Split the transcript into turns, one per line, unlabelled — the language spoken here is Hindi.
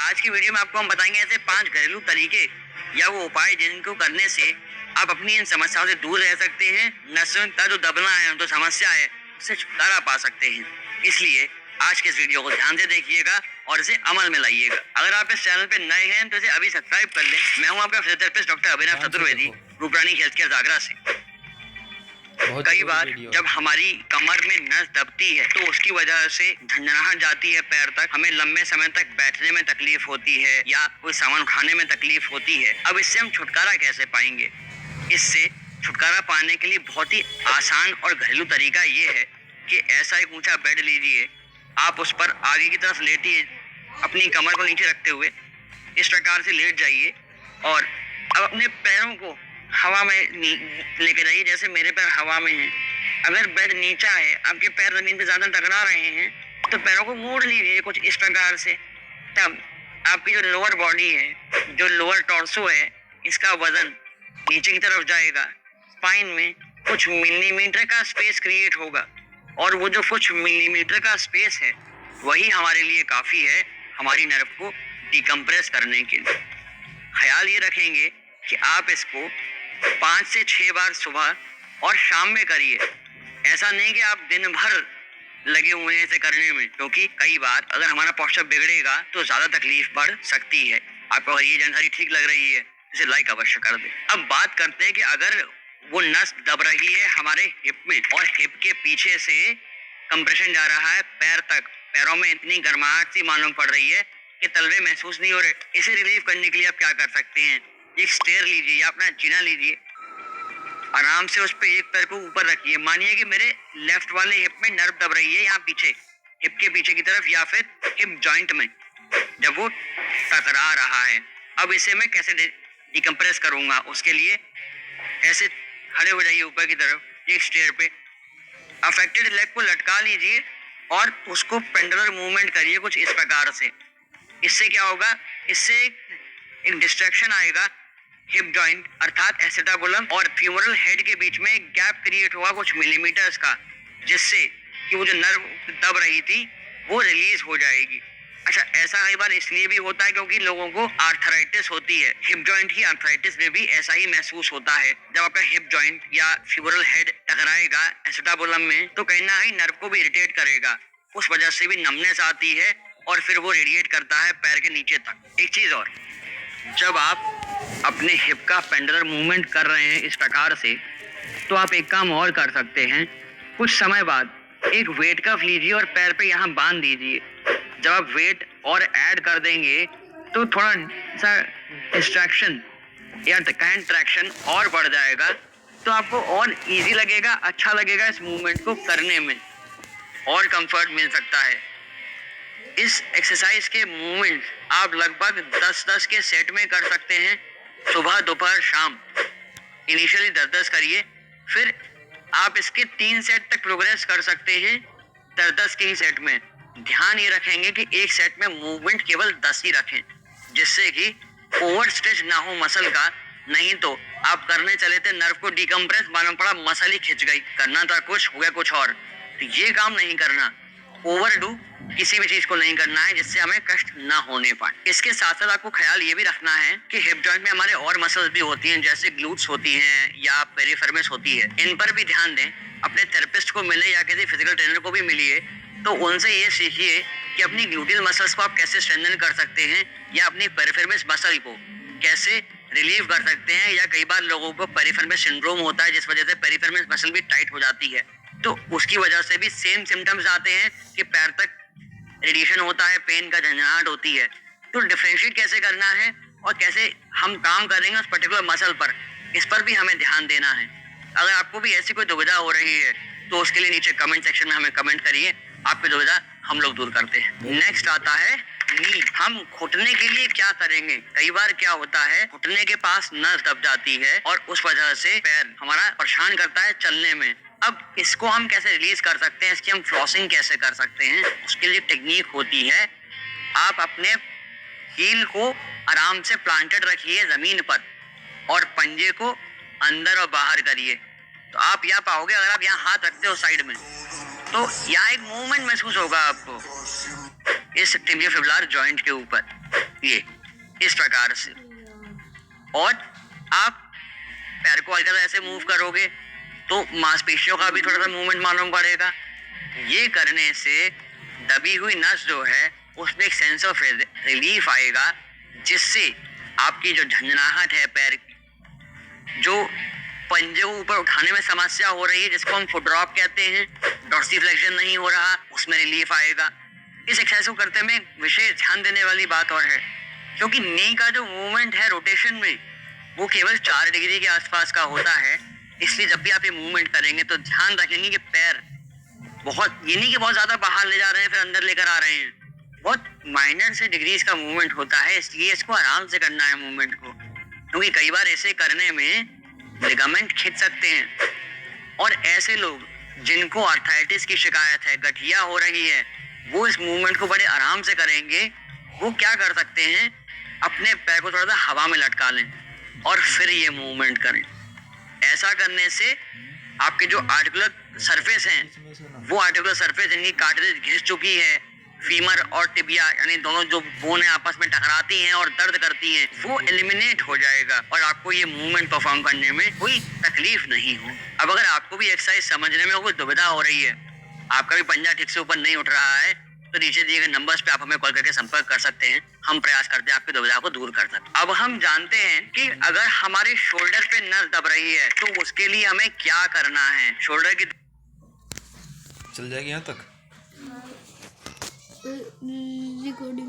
आज की वीडियो में आपको हम बताएंगे ऐसे 5 घरेलू तरीके या वो उपाय जिनको करने से आप अपनी इन समस्याओं से दूर रह सकते हैं। नसों का जो दबना है, जो समस्या है, उससे छुटकारा पा सकते हैं। इसलिए आज के इस वीडियो को ध्यान से देखिएगा और इसे अमल में लाइएगा। अगर आप इस चैनल पे नए हैं तो इसे अभी सब्सक्राइब कर लें। मैं हूं आपका फिजियोथेरेपिस्ट डॉक्टर अभिनव चतुर्वेदी, रूपरानी हेल्थ केयर जागरा से। कई बार जब हमारी कमर में नस दबती है तो उसकी वजह से झंझनाहट जाती है पैर तक, हमें लंबे समय तक बैठने में तकलीफ होती है या कोई सामान उठाने में तकलीफ होती है। अब इससे हम छुटकारा कैसे पाएंगे? इससे छुटकारा पाने के लिए बहुत ही आसान और घरेलू तरीका ये है कि ऐसा एक ऊंचा बेड लीजिए, आप उस पर आगे की तरफ लेटिए, अपनी कमर को नीचे रखते हुए इस प्रकार से लेट जाइए और अब अपने पैरों को हवा में लेके जाइए जैसे मेरे पैर हवा में हैं। अगर बेड नीचा है, आपके पैर जमीन पे ज्यादा टकरा रहे हैं, तो पैरों को मोड़ लीजिए कुछ इस प्रकार से। तब आपकी जो लोअर बॉडी है, जो लोअर टॉर्सो है, इसका वजन नीचे की तरफ जाएगा। स्पाइन में कुछ मिलीमीटर का स्पेस क्रिएट होगा और वो जो कुछ मिलीमीटर का स्पेस है वही हमारे लिए काफी है हमारी नर्व को डिकम्प्रेस करने के लिए। ख्याल ये रखेंगे कि आप इसको 5 से 6 बार सुबह और शाम में करिए। ऐसा नहीं कि आप दिन भर लगे हुए हैं इसे करने में, क्योंकि कई बार अगर हमारा पोस्चर बिगड़ेगा तो ज्यादा तकलीफ बढ़ सकती है। आपको अगर ये जानकारी ठीक लग रही है इसे लाइक अवश्य कर दें। अब बात करते हैं कि अगर वो नस दब रही है हमारे हिप में और हिप के पीछे से कंप्रेशन जा रहा है पैर तक, पैरों में इतनी गर्माहट सी मालूम पड़ रही है कि तलवे महसूस नहीं हो रहे, इसे रिलीव करने के लिए आप क्या कर सकते हैं? एक स्टेयर लीजिए या अपना जीना लीजिए, आराम से उस पे एक पैर को ऊपर रखिए। मानिए कि मेरे लेफ्ट वाले हिप में नर्व दब रही है, यहाँ पीछे हिप के पीछे की तरफ या फिर हिप जॉइंट में, जब वो टकरा रहा है। अब इसे मैं कैसे डिकम्प्रेस करूंगा? उसके लिए ऐसे खड़े हो जाइए ऊपर की तरफ एक स्टेयर पे, अफेक्टेड लेग को लटका लीजिए और उसको पेंडुलर मूवमेंट करिए कुछ इस प्रकार से। इससे क्या होगा? इससे एक डिस्ट्रैक्शन आएगा हिप जॉइंट अर्थात एसिटाबुलम और फ्यूमरल हेड के बीच में एक गैप क्रिएट हुआ कुछ मिलीमीटर्स का, जिससे कि वो जो नर्व दब रही थी वो रिलीज हो जाएगी। अच्छा, ऐसा कई बार इसलिए भी होता है क्योंकि लोगों को आर्थराइटिस होती है। हिप जॉइंट की आर्थराइटिस में भी ऐसा ही महसूस होता है। जब आपका हिप जॉइंट या फ्यूमरल हेड टकराएगा एसिटाबुलम में तो कहीं ना कहीं नर्व को भी इरिटेट करेगा, उस वजह से भी नमनेस आती है और फिर वो रेडिएट करता है पैर के नीचे तक। एक चीज और, जब आप अपने हिप का पेंडुलर मूवमेंट कर रहे हैं इस प्रकार से, तो आप एक काम और कर सकते हैं। कुछ समय बाद एक वेट कफ लीजिए और पैर पे यहाँ बांध दीजिए। जब आप वेट और ऐड कर देंगे तो थोड़ा सा डिस्ट्रैक्शन या कंट्रैक्शन और बढ़ जाएगा, तो आपको और इजी लगेगा, अच्छा लगेगा इस मूवमेंट को करने में और कंफर्ट मिल सकता है। इस एक्सरसाइज के मूवमेंट आप लगभग 10-10 के सेट में कर सकते हैं, सुबह दोपहर शाम। इनिशियली 10-10 करिए, फिर आप इसके 3 सेट तक प्रोग्रेस कर सकते हैं 10-10 के ही सेट में। ध्यान ये रखेंगे कि एक सेट में मूवमेंट केवल 10 ही रखें, जिससे कि ओवर स्ट्रेच ना हो मसल का। नहीं तो आप करने चले थे, नर्व को डिकम्प्रेस मालूम पड़ा, मसल ही खिंच गई, करना था कुछ, हुआ कुछ और। तो ये काम नहीं करना, ओवरडू किसी भी चीज को नहीं करना है जिससे हमें कष्ट ना होने पाए। इसके साथ साथ आपको ख्याल ये भी रखना है कि हिप जॉइंट में हमारे और मसल्स भी होती हैं, जैसे ग्लूट्स होती हैं या पेरिफेरमिस होती है। इन पर भी ध्यान दें। अपने थेरेपिस्ट को मिले या किसी फिजिकल ट्रेनर को भी मिलिए तो उनसे ये सीखिए कि अपनी ग्लूटियल मसल्स को आप कैसे स्ट्रेंथन कर सकते हैं या अपनी पेरिफेरमिस मसल को कैसे रिलीव कर सकते हैं। या कई बार लोगों को पेरिफेरमिस सिंड्रोम होता है जिस वजह से पेरिफेरमिस मसल भी टाइट हो जाती है, तो उसकी वजह से भी सेम सिम्टम्स आते हैं कि पैर तक रेडिएशन होता है, पेन का झंझनाहट होती है। तो डिफरेंशिएट कैसे करना है और कैसे हम काम करेंगे उस पर्टिकुलर मसल पर, इस पर भी हमें ध्यान देना है। अगर आपको भी ऐसी कोई दुविधा हो रही है तो उसके लिए नीचे कमेंट सेक्शन में हमें कमेंट करिए, आपकी दुविधा हम लोग दूर करते हैं। नेक्स्ट आता है नी। हम घुटने के लिए क्या करेंगे? कई बार क्या होता है, घुटने के पास नस दब जाती है और उस वजह से पैर हमारा परेशान करता है चलने में। अब इसको हम कैसे रिलीज कर सकते हैं, इसकी हम फ्लॉसिंग कैसे कर सकते हैं? उसके लिए टेक्निक होती है, आप अपने हील को आराम से प्लांटेड रखिए जमीन पर और पंजे को अंदर और बाहर करिए। तो आप यहाँ पाओगे, अगर आप यहाँ हाथ रखते हो साइड में तो यहाँ एक मूवमेंट महसूस होगा आपको इस टिबियोफिबुलर जॉइंट के ऊपर। ये इस प्रकार से। और आप पैर को हल्का सा ऐसे मूव करोगे तो मांसपेशियों का भी थोड़ा सा मूवमेंट मालूम पड़ेगा। ये करने से दबी हुई नस जो है उसमें एक सेंस ऑफ रिलीफ आएगा, जिससे आपकी जो झंझनाहट है पैर की, जो पंजे को ऊपर उठाने में समस्या हो रही है जिसको हम फुट ड्रॉप कहते हैं, डॉर्सिफ्लेक्शन नहीं हो रहा, उसमें रिलीफ आएगा। इस एक्सरसाइज को करते में विशेष ध्यान देने वाली बात और है, क्योंकि नी का जो मूवमेंट है रोटेशन में वो केवल 4 डिग्री के आसपास का होता है। इसलिए जब भी आप ये मूवमेंट करेंगे तो ध्यान रखेंगे कि पैर बहुत, ये नहीं कि बहुत ज्यादा बाहर ले जा रहे हैं फिर अंदर लेकर आ रहे हैं, बहुत माइनर से डिग्रीज का मूवमेंट होता है। इसलिए इसको आराम से करना है मूवमेंट को, क्योंकि कई बार ऐसे करने में लिगामेंट खिंच सकते हैं। और ऐसे लोग जिनको आर्थराइटिस की शिकायत है, गठिया हो रही है, वो इस मूवमेंट को बड़े आराम से करेंगे। वो क्या कर सकते हैं, अपने पैर को थोड़ा सा हवा में लटका लें और फिर ये मूवमेंट करें। ऐसा करने से आपके जो आर्टिकुलर सरफेस हैं, वो आर्टिकुलर सरफेस जिनकी कार्टिलेज घिस चुकी है, फीमर और टिबिया यानी दोनों जो बोन आपस में टकराती हैं और दर्द करती हैं, वो एलिमिनेट हो जाएगा और आपको ये मूवमेंट परफॉर्म करने में कोई तकलीफ नहीं हो। अब अगर आपको भी एक्सरसाइज समझने में कोई दुविधा हो रही है, आपका भी पंजा ठीक से ऊपर नहीं उठ रहा है, तो नीचे दिए गए नंबर्स पे आप हमें कॉल करके संपर्क कर सकते हैं। हम प्रयास करते हैं आपकी दुविधा को दूर कर सकते। अब हम जानते हैं कि अगर हमारे शोल्डर पे नस दब रही है तो उसके लिए हमें क्या करना है। शोल्डर की
चल जाएगी यहाँ तक
रिकॉर्डिंग